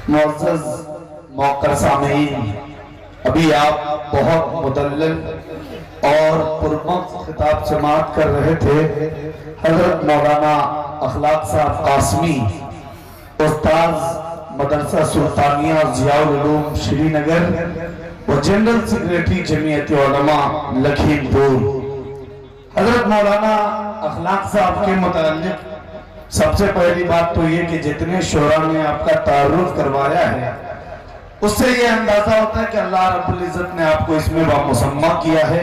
معزز موقر سامعین، ابھی آپ بہت مدلل اور پرمغز خطاب سماعت کر رہے تھے۔ حضرت مولانا اخلاق صاحب قاسمی، استاذ مدرسہ سلطانیہ ضیاء العلوم شری نگر و جنرل سیکریٹری جمعیت علماء لکھیم پور، حضرت مولانا اخلاق صاحب کے متعلق سب سے پہلی بات تو یہ کہ جتنے شعراء نے آپ کا تعارف کروایا ہے اس سے یہ اندازہ ہوتا ہے کہ اللہ رب العزت نے آپ کو اس میں بامسمہ کیا ہے،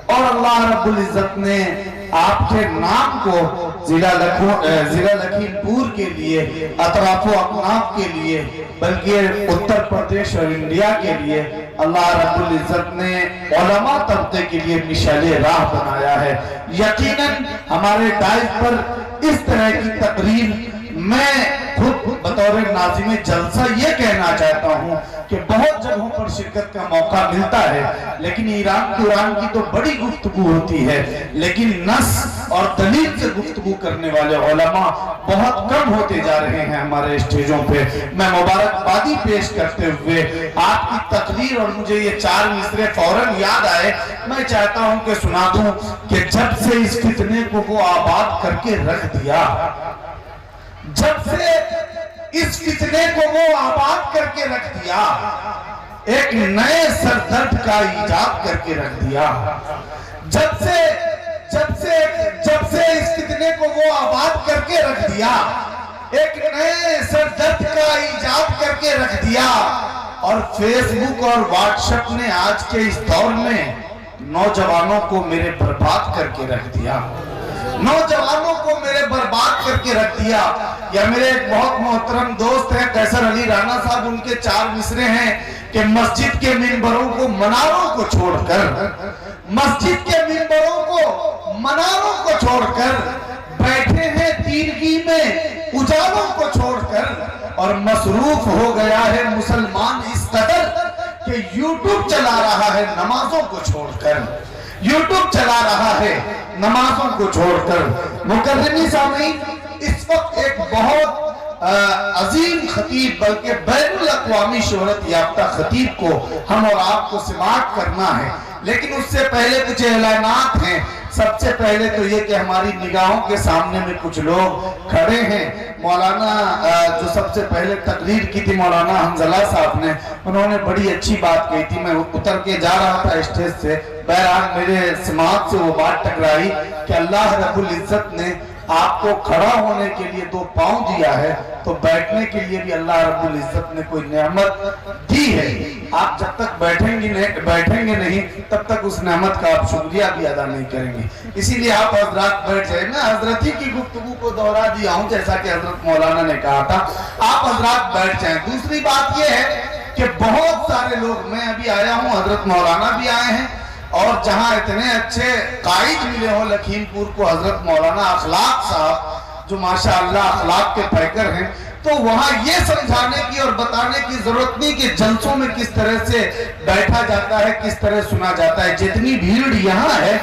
اور اللہ رب العزت نے آپ کے نام کو ضلع لکھیم پور کے لیے، اطراف و اکناف کے لیے، بلکہ اتر پردیش اور انڈیا کے لیے اللہ رب العزت نے علماء طبقے کے لیے مشعل راہ بنایا ہے۔ یقیناً ہمارے ڈائٹ پر اس طرح کی تقریر میں خود بطور ناظم جلسہ یہ کہنا چاہتا ہوں کہ بہت جگہوں پر شرکت کا موقع ملتا ہے، لیکن ایران قرآن کی تو بڑی گفتگو ہوتی ہے، لیکن نص اور دلیل سے گفتگو کرنے والے علماء بہت کم ہوتے جا رہے ہیں ہمارے اسٹیجوں پہ۔ میں مبارکبادی پیش کرتے ہوئے آپ کی تقریر، اور مجھے یہ 4 مصرے فوراً یاد آئے، میں چاہتا ہوں کہ سنا دوں کہ جب سے اس فتنے کو وہ آباد کر کے رکھ دیا، جب سے اس فتنے کو وہ آباد کر کے رکھ دیا، ایک نئے سردرد کا ایجاد کر کے رکھ دیا، جب سے اس فتنے کو وہ آباد کر کے رکھ دیا، ایک نئے سردرد کا ایجاد کر کے رکھ دیا، اور فیس بک اور واٹس ایپ نے آج کے اس دور میں نوجوانوں کو میرے برباد کر کے رکھ دیا، نوجوانوں کو میرے برباد کر کے رکھ دیا۔ یا میرے ایک بہت محترم دوست ہیں قیصر علی رانا صاحب، ان کے 4 مصرے ہیں کہ مسجد کے منبروں کو مناروں کو چھوڑ کر، مسجد کے منبروں کو مناروں کو چھوڑ کر بیٹھے ہیں تیرگی میں اجالوں کو چھوڑ کر، اور مصروف ہو گیا ہے مسلمان اس قدر کہ یوٹیوب چلا رہا ہے نمازوں کو چھوڑ کر، یوٹیوب چلا رہا ہے نمازوں کو چھوڑ کر۔ مکرمی سامعین، اس وقت ایک بہت عظیم خطیب، بلکہ بین الاقوامی شہرت یافتہ خطیب کو ہم اور آپ کو سماعت کرنا ہے، لیکن اس سے پہلے کچھ اعلانات ہیں۔ سب سے پہلے تو یہ کہ ہماری نگاہوں کے سامنے میں کچھ لوگ کھڑے ہیں۔ مولانا جو سب سے پہلے تقریر کی تھی مولانا حنظلہ صاحب نے، انہوں نے بڑی اچھی بات کہی تھی۔ میں اتر کے جا رہا تھا اسٹیج سے، بہرحال میرے سماعت سے وہ بات ٹکرائی کہ اللہ رب العزت نے آپ کو کھڑا ہونے کے لیے 2 پاؤں دیا ہے، تو بیٹھنے کے لیے بھی اللہ رب العزت نے کوئی نعمت دی ہے۔ آپ جب تک بیٹھیں گے نہیں تب تک اس نعمت کا آپ شکریہ بھی ادا نہیں کریں گے۔ اسی لیے آپ حضرات بیٹھ جائیں۔ میں حضرت ہی کی گفتگو کو دہرا دیا ہوں جیسا کہ حضرت مولانا نے کہا تھا، آپ حضرات بیٹھ جائیں۔ دوسری بات یہ ہے کہ بہت سارے لوگ، میں ابھی آیا ہوں، حضرت مولانا بھی آئے ہیں، اور جہاں اتنے اچھے قائد ملے ہوں لکھیم پور کو، حضرت مولانا اخلاق صاحب جو ماشاءاللہ اخلاق کے پیکر ہیں، تو وہاں یہ سمجھانے کی اور بتانے کی ضرورت نہیں کہ جلسوں میں کس طرح سے بیٹھا جاتا ہے، کس طرح سنا جاتا ہے۔ جتنی بھیڑ یہاں ہے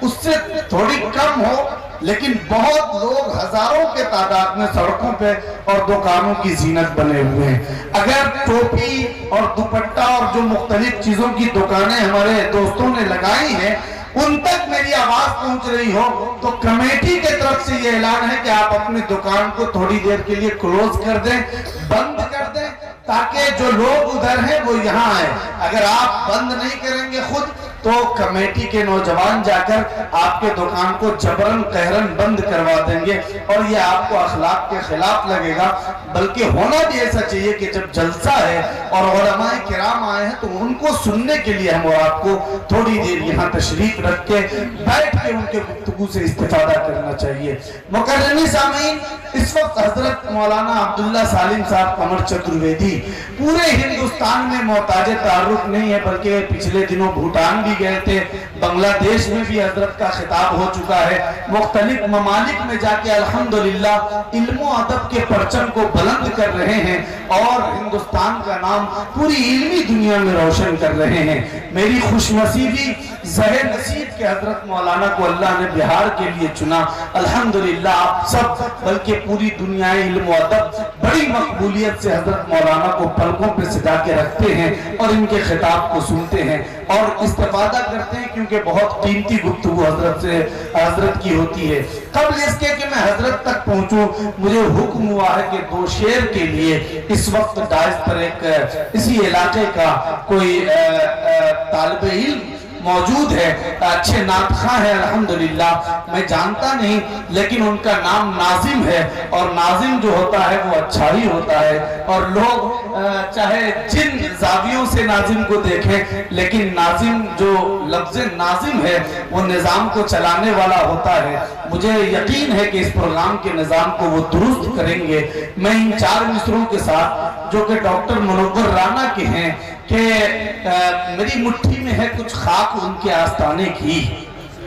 اس سے تھوڑی کم ہو، لیکن بہت لوگ ہزاروں کے تعداد میں سڑکوں پہ اور دکانوں کی زینت بنے ہوئے ہیں۔ اگر ٹوپی اور دوپٹہ اور جو مختلف چیزوں کی دکانیں ہمارے دوستوں نے لگائی ہیں ان تک میری آواز پہنچ رہی ہو، تو کمیٹی کے طرف سے یہ اعلان ہے کہ آپ اپنی دکان کو تھوڑی دیر کے لیے کلوز کر دیں، بند کر دیں، تاکہ جو لوگ ادھر ہیں وہ یہاں آئیں۔ اگر آپ بند نہیں کریں گے خود تو کمیٹی کے نوجوان جا کر آپ کے دکان کو جبرن قہرن بند کروا دیں گے، اور یہ آپ کو اخلاق کے خلاف لگے گا۔ بلکہ ہونا بھی ایسا چاہیے کہ جب جلسہ ہے اور علماء کرام آئے ہیں تو ان کو سننے کے لیے ہم اور آپ کو تھوڑی دیر یہاں تشریف رکھ کے بیٹھ کے ان کے گفتگو سے استفادہ کرنا چاہیے۔ مکرمی سامعین، اس وقت حضرت مولانا عبداللہ سالم صاحب قمر چترویدی پورے ہندوستان میں محتاج تعارف نہیں ہے، بلکہ پچھلے دنوں بھوٹان بھی گئے تھے، بنگلہ دیش میں بھی حضرت کا خطاب ہو چکا ہے، مختلف ممالک میں جا کے الحمدللہ علم و ادب کے پرچم کو بلند کر رہے ہیں اور ہندوستان کا نام پوری علمی دنیا میں روشن کر رہے ہیں۔ میری خوش نصیبی زہر نصیب کے حضرت مولانا کو اللہ نے بہار کے لیے چنا۔ الحمدللہ آپ سب بلکہ پوری دنیا علم و ادب بڑی مقبولیت سے حضرت مولانا کو پلکوں پہ سجا کے رکھتے ہیں اور ان کے خطاب کو سنتے ہیں اور استفادہ کرتے ہیں، کیونکہ بہت قیمتی گفتگو حضرت کی ہوتی ہے۔ قبل اس کے کہ میں حضرت تک پہنچوں، مجھے حکم ہوا ہے کہ 2 شعر کے لیے اس وقت ڈائز پر ایک اسی علاقے کا کوئی طالب علم موجود ہے، اچھے نعت خواں ہے الحمدللہ، میں جانتا نہیں لیکن ان کا نام ناظم ہے، اور ناظم جو ہوتا ہے وہ اچھا ہی ہوتا ہے، اور لوگ چاہے جن زاویوں سے ناظم کو دیکھیں، لیکن ناظم جو لفظ ناظم ہے وہ نظام کو چلانے والا ہوتا ہے۔ مجھے یقین ہے کہ اس پروگرام کے نظام کو وہ درست کریں گے۔ میں ان 4 مصروں کے ساتھ جو کہ ڈاکٹر منور رانا کے ہیں کہ میری مٹھی میں ہے کچھ خاک ان کے آستانے کی،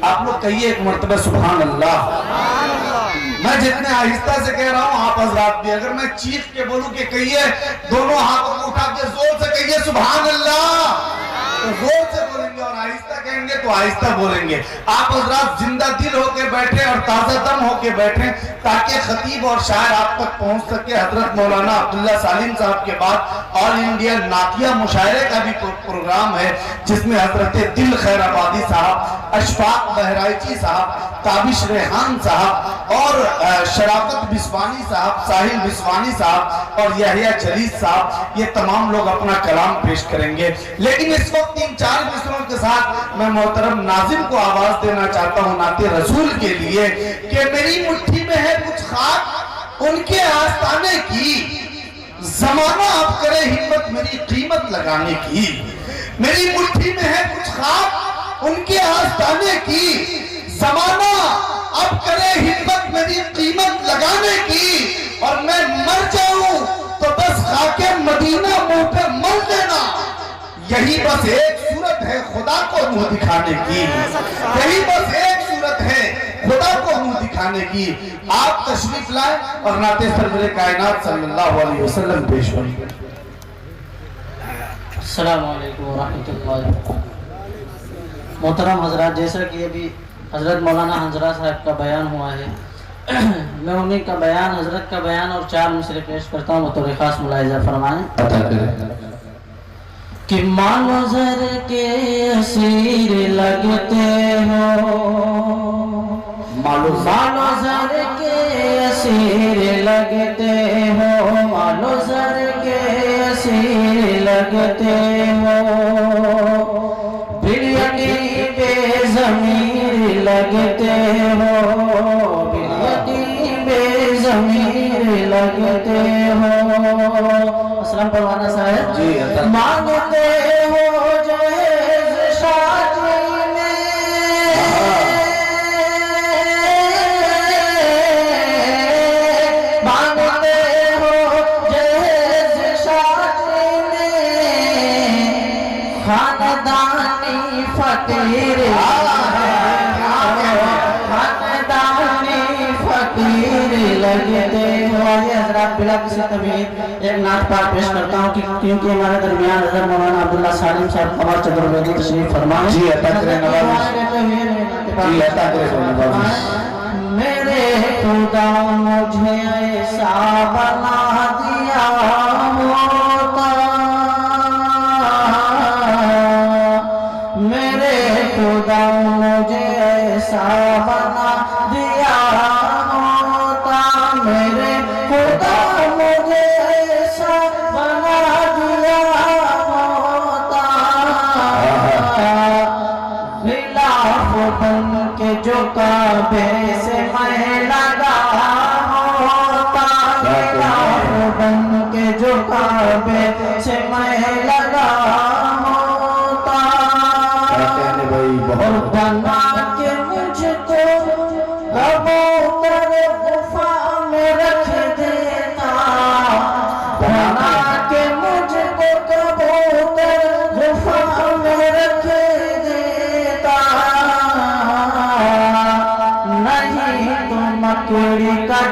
آپ لوگ کہیے ایک مرتبہ سبحان اللہ۔ میں جتنے آہستہ سے کہہ رہا ہوں آپ حضرات بھی، اگر میں چیخ کے بولوں کہ کہیے دونوں ہاتھوں کو اٹھا کے زور سے کہیے سبحان اللہ، تو زور سے بولیں گے، اور آہستہ کہیں گے تو آہستہ بولیں گے۔ آپ حضرات زندہ دل ہو کے بیٹھیں اور تازہ دم ہو کے بیٹھیں تاکہ خطیب اور شاعر آپ تک پہنچ سکے۔ حضرت مولانا عبداللہ سالم صاحب کے بعد آل انڈیا نعتیہ مشاعرے کا بھی پروگرام ہے، جس میں حضرت دل خیر آبادی صاحب، اشفاق بہرائچی صاحب، تابش ریحان صاحب اور شرافت بسوانی صاحب، ساحل بسوانی صاحب اور یحییٰ جلیس صاحب، یہ تمام لوگ اپنا کلام پیش کریں گے۔ لیکن اس وقت ان 4 مصروں کے ساتھ میں محترم ناظم کو آواز دینا چاہتا ہوں نعت رسول کے لیے کہ میری مٹھی میں ہے کچھ خاک ان کے آستانے کی، زمانہ اب کرے ہمت میری قیمت لگانے کی۔ میری مٹھی میں ہے کچھ خاک ان کے آستانے کی، زمانہ اب کرے ہمت میری قیمت لگانے کی، اور میں مر جاؤں تو بس خاک مدینہ منہ پہ مل دینا، یہی بس ایک صورت ہے خدا کو منہ دکھانے کی، یہی بس ایک صورت ہے خدا کو منہ دکھانے کی۔ آپ تشریف لائیں اور نعت سرور کائنات صلی اللہ علیہ وسلم پیش کریں۔ السلام علیکم ورحمۃ اللہ وبرکاتہ۔ محترم حضرات، جیسا کہ ابھی حضرت مولانا حنظلہ صاحب کا بیان ہوا ہے، میں انہیں کا بیان، حضرت کا بیان اور 4 مصرے پیش کرتا ہوں، بطور خاص ملاحظہ فرمائیں کہ مانو زر کے اسیر لگتے ہو، مانو زر کے اسیر لگتے ہو، مانو زر کے اسیر لگتے ہو، پھر یقین بے ضمیر لگتے ہو، پھر یقین بے ضمیر لگتے ہو۔ اسلام پروانہ صاحب جی، مانگتے ہو جہیز شادی میں، مانگتے ہو جہیز شادی میں، خاندانی فقیر لگتے ہو۔ یہ حضرات بلا کسی تمہید ایک نعت پاک پیش کرتا ہوں کیونکہ ہمارے درمیان حضرت مولانا عبداللہ سالم صاحب قمر چترویدی تشریف فرمائیں۔ جی عطا کریں نوازش، جی عطا کریں نوازش۔ میرے خدا مجھے ایسا بنا دیا ہوتا، میرے خدا مجھے ایسا بنا دیا ہوتا، میرے خدا مجھے ایسا بنا دیا ہوتا، غلاف بن کے جو کعبے سے میں لگا ہوتا، غلاف بن کے جو کعبے سے میں لگا ہوتا، اور بنا کے مجھ کو کبوتر غفا میں رکھ دیتا، بنا کے مجھ کو کبوتر غفا میں رکھ دیتا،